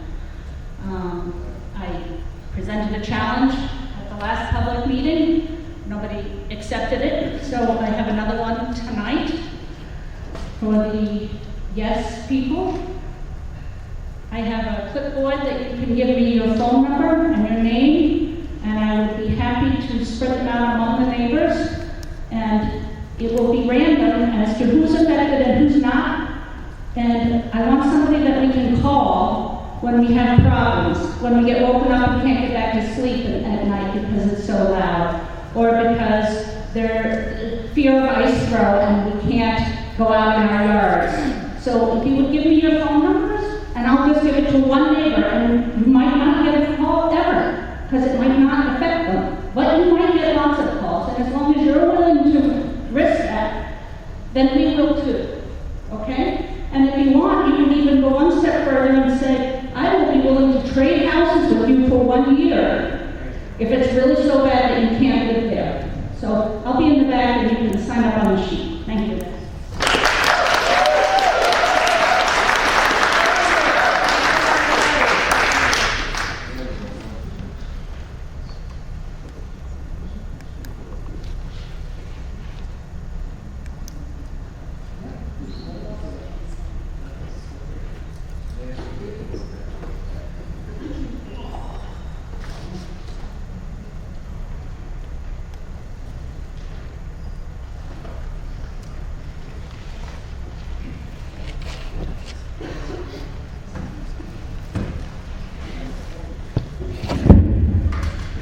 I presented a challenge at the last public meeting. Nobody accepted it, so I have another one tonight for the yes people. I have a clipboard that you can give me your phone number and your name, and I would be happy to spread them out among the neighbors. And it will be random as to who's affected and who's not. And I want somebody that we can call when we have problems, when we get woken up and can't get back to sleep at night because it's so loud, or because there's fear of ice throw and we can't go out in our yards. So if you would give me your phone numbers, and I'll just give it to one neighbor, and you might not get a call ever, because it might not affect them. But you might get lots of calls, and as long as you're willing to risk that, then we will too, okay? And if you want, you can even go one step further and say, I will be willing to trade houses with you for 1 year, if it's really so bad that you can't live there. So I'll be in the back and you can sign up on the sheet. Thank you.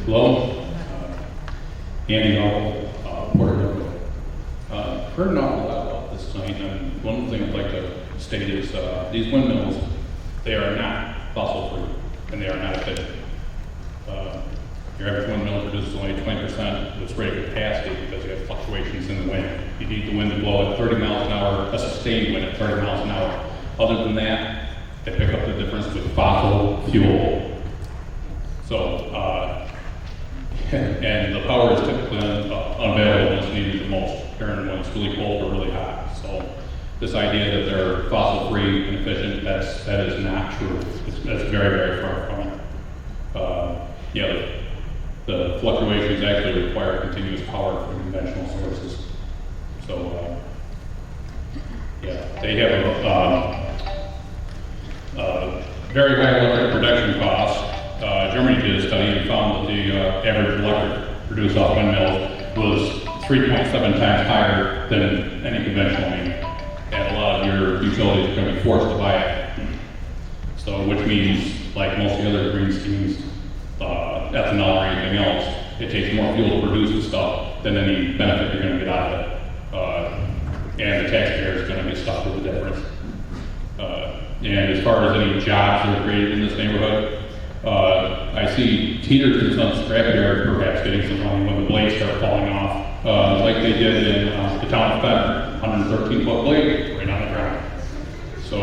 Hello, Andy Howell, Puerto Rico. Heard an awful lot about this tonight, and one thing I'd like to state is these windmills, they are not fossil free, and they are not efficient. Your average windmill produces only 20% of its rated capacity because you have fluctuations in the wind. You need the wind to blow at 30 miles an hour, a sustained wind at 30 miles an hour. Other than that, they pick up the difference with fossil fuel. So, and the power is typically unavailable when it's needed the most, during when it's really cold or really hot. So this idea that they're fossil free and efficient, that is not true. That's very, very far from it. Yeah, the fluctuations actually require continuous power from conventional sources. So yeah, they have a very high electric production costs. Germany did a study and found that the average electric produced off windmills was 3.7 times higher than any conventional mean. And a lot of your utilities are going to be forced to buy it. So, which means, like most of the other green schemes, ethanol or anything else, it takes more fuel to produce the stuff than any benefit you're going to get out of it. And the taxpayer is going to be stuck with the difference. And as far as any jobs that are created in this neighborhood, I see teeters in some scrapyard perhaps getting some money when the blades start falling off, like they did in the town of Fenner, 113-foot blade right on the ground. So,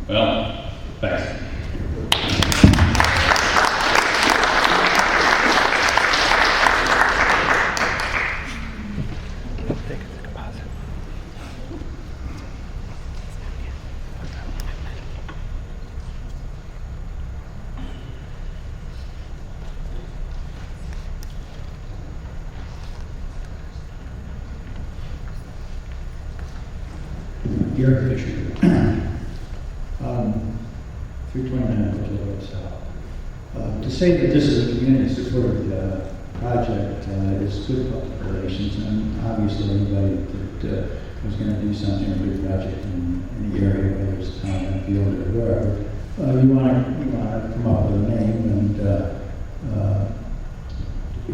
well, thanks. Gary Fisher, 329 Road South. To say that this is a community-supported project is good public relations, and obviously anybody that was going to do something, a big project in the area, whether it's town, Enfield, or wherever, you want to come up with a name and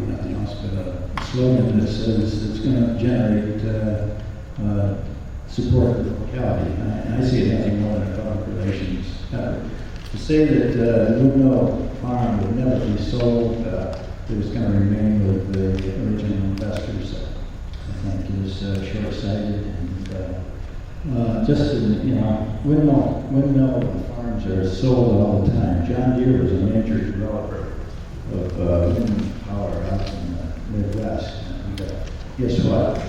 nothing else but a slogan that says it's going to generate support of the locality. And I see it nothing more than a public relations effort. To say that the Woodmill Farm would never be sold, that it's going to remain with the original investors, I think is short-sighted, and Just, windmill farms are sold all the time. John Deere was a major developer of wind power out in the Midwest. And guess what?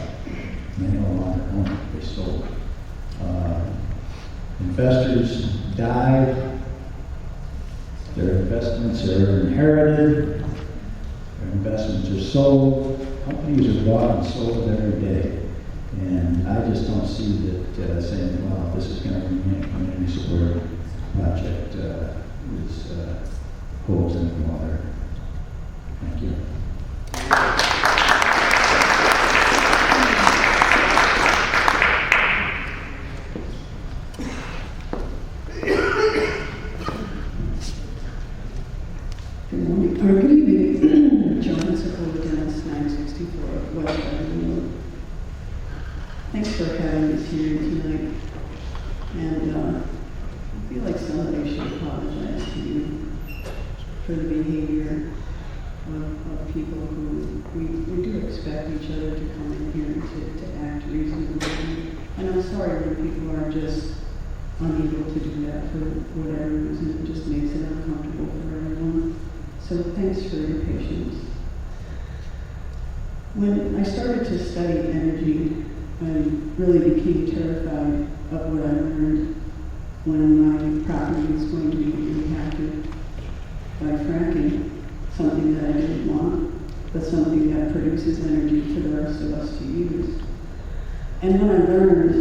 They no longer own it. They sold it. Investors died. Their investments are inherited. Their investments are sold. Companies are bought and sold every day. And I just don't see that saying, well, this is going to remain a community support project holds any water. Thank you. Good evening. John Sokola, Dennis, 964 West Avenue. Thanks for having us here tonight. And I feel like somebody should apologize to you for the behavior of people who we do expect each other to come in here and to act reasonably. And I'm sorry when people are just unable to do that for whatever reason. It just makes it uncomfortable for everyone. So thanks for your patience. When I started to study energy, I really became terrified of what I learned when my property was going to be impacted by fracking, something that I didn't want, but something that produces energy for the rest of us to use. And when I learned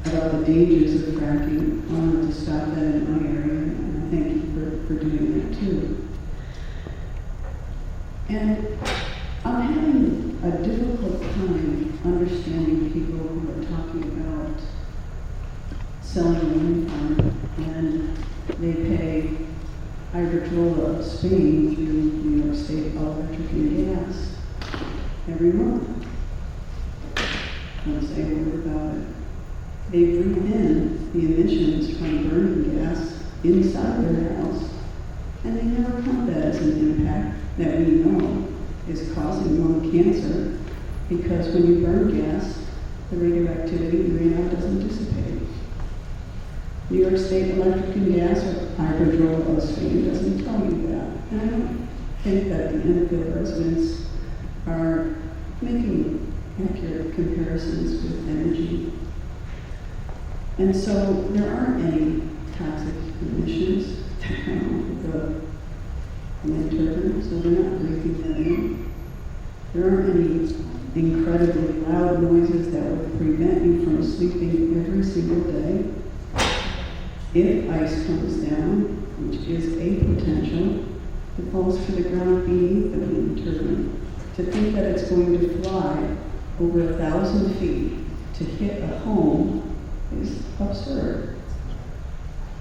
about the dangers of fracking, I wanted to stop that in my area, and I thank you for doing that too. And I'm having a difficult time understanding people who are talking about selling a wind farm and they pay Iberdrola of Spain through New York State Electric and Gas every month. Don't say a word about it. They breathe in the emissions from burning gas inside their house, and they never count that as an impact that we know is causing lung cancer, because when you burn gas, the radioactivity in the air doesn't dissipate. New York State Electric and Gas or Iberdrola of Spain doesn't tell you that. And I don't think that the Enfield residents are making accurate comparisons with energy. And so there aren't any toxic emissions that come off of the wind turbine, so they're not breathing that in. There aren't any incredibly loud noises that would prevent you from sleeping every single day. If ice comes down, which is a potential, it falls to the ground beneath the wind turbine. To think that it's going to fly over 1,000 feet to hit a home is absurd.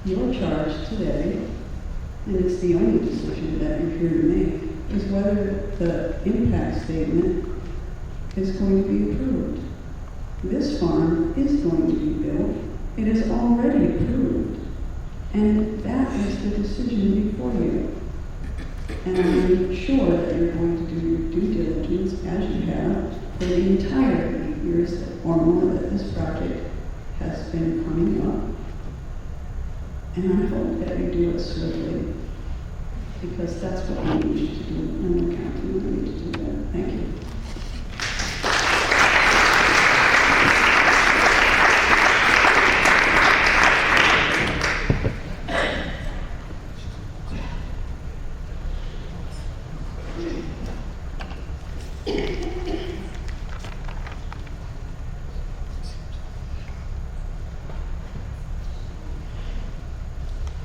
Your charge today, and it's the only decision that you're here to make, is whether the impact statement is going to be approved. This farm is going to be built. It is already approved. And that is the decision before you. And I'm sure that you're going to do your due diligence, as you have, for the entire 8 years or more that this project has been coming up. And I hope that you do it swiftly, because that's what we need you to do, and the county will need to do that. Thank you.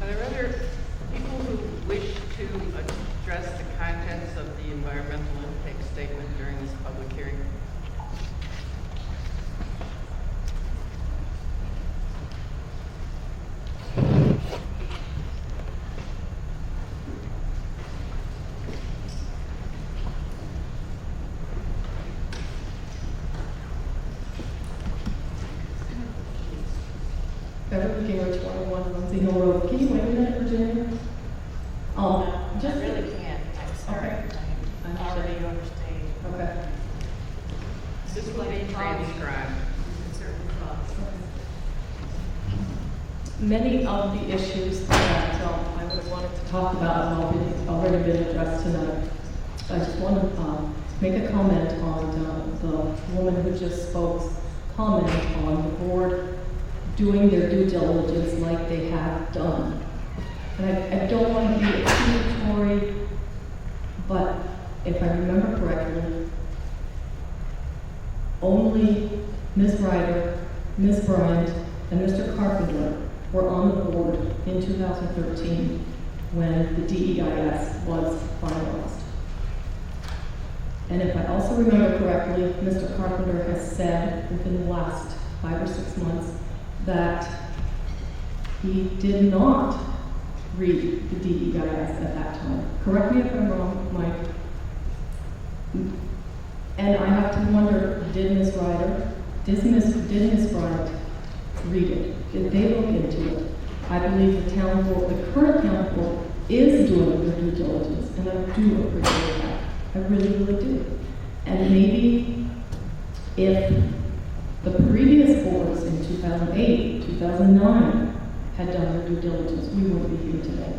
Are there other people who wish to address the contents of the environmental impact statement during this public hearing? Beverly Garrett, 21 Lindsay Hill Road. Can you wait a minute, Virginia? Just I really can't. I'm sorry. Okay. I'm already overstayed. Okay. This will be transcribed. Certain thoughts. many of the issues that I would have wanted to talk about have already been addressed tonight. I just want to make a comment on the woman who just spoke's comment on the board doing their due diligence like they have done. And I don't want to be accusatory, but if I remember correctly, only Ms. Ryder, Ms. Bryant, and Mr. Carpenter were on the board in 2013 when the DEIS was finalized. And if I also remember correctly, Mr. Carpenter has said within the last 5 or 6 months that he did not read the DEIS at that time. Correct me if I'm wrong, Mike. And I have to wonder, did Ms. Ryder, did Ms. Bryant read it? Did they look into it? I believe the town board, the current town board, is doing their due diligence, and I do appreciate that. I really, really do. And maybe if the previous boards in 2008, 2009 had done their due diligence, we wouldn't be here today.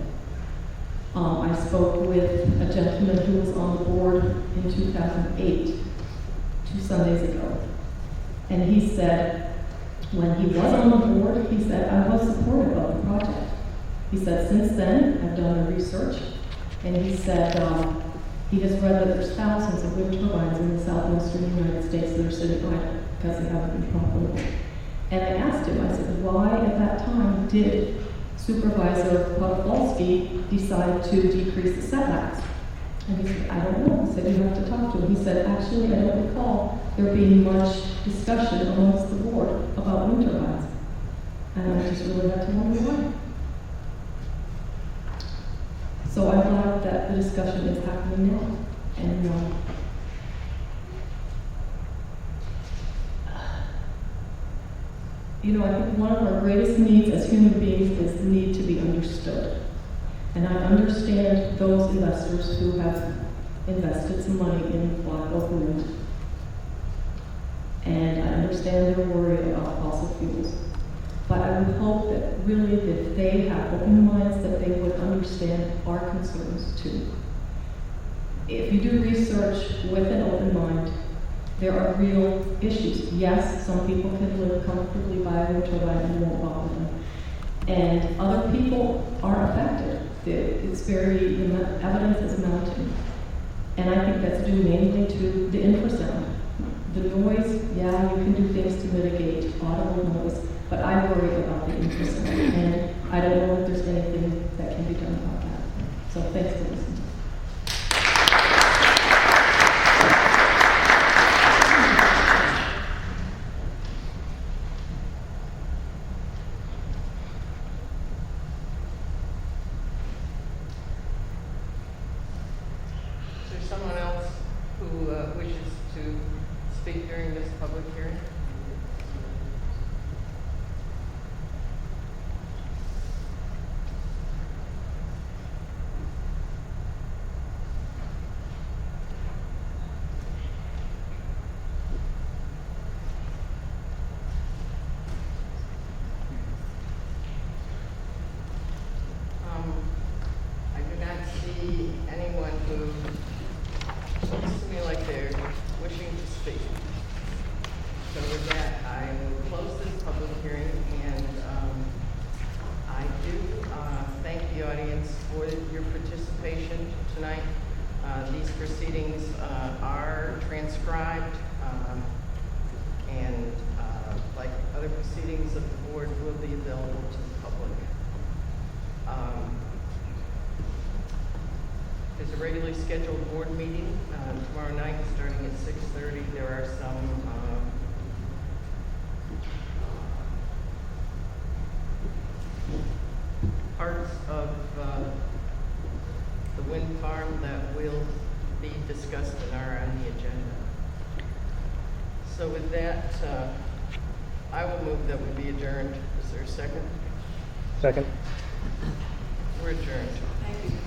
I spoke with a gentleman who was on the board in 2008, 2 Sundays ago. And he said, when he was on the board, he said, I was supportive of the project. He said, since then, I've done the research. And he said, he has read that there's thousands of wind turbines in the southwestern United States that are sitting idle because they haven't been properly. And I asked him, I said, why at that time did Supervisor Podolsky decide to decrease the setbacks? And he said, I don't know. He said, you have to talk to him. He said, actually, I don't recall there being much discussion amongst the board about wind turbines. And I just really had to wonder why. So I'm glad that the discussion is happening now. And I think one of our greatest needs as human beings is the need to be understood. And I understand those investors who have invested some money in Black Oak Wind. And I understand their worry about fossil fuels. But I would hope that really if they have open minds, that they would understand our concerns too. If you do research with an open mind, there are real issues. Yes, some people can live comfortably by a wind turbine and won't bother them. And other people are affected. It's very, the evidence is mounting. And I think that's due mainly to the infrasound. The noise, yeah, you can do things to mitigate audible noise, but I worry about the infrasound. And I don't know if there's anything that can be done about that. So thanks for listening. Someone else who wishes to speak during this public hearing? I do not see anyone who looks to me like they're wishing to speak. So with that, I will close this public hearing, and I do thank the audience for your participation tonight. These proceedings are transcribed, and like other proceedings of the board, will be available to the public. There's a regularly scheduled board meeting tomorrow night, starting at 6:30. There are some parts of the wind farm that will be discussed and are on the agenda. So with that, I will move that we be adjourned. Is there a second? Second. We're adjourned. Thank you.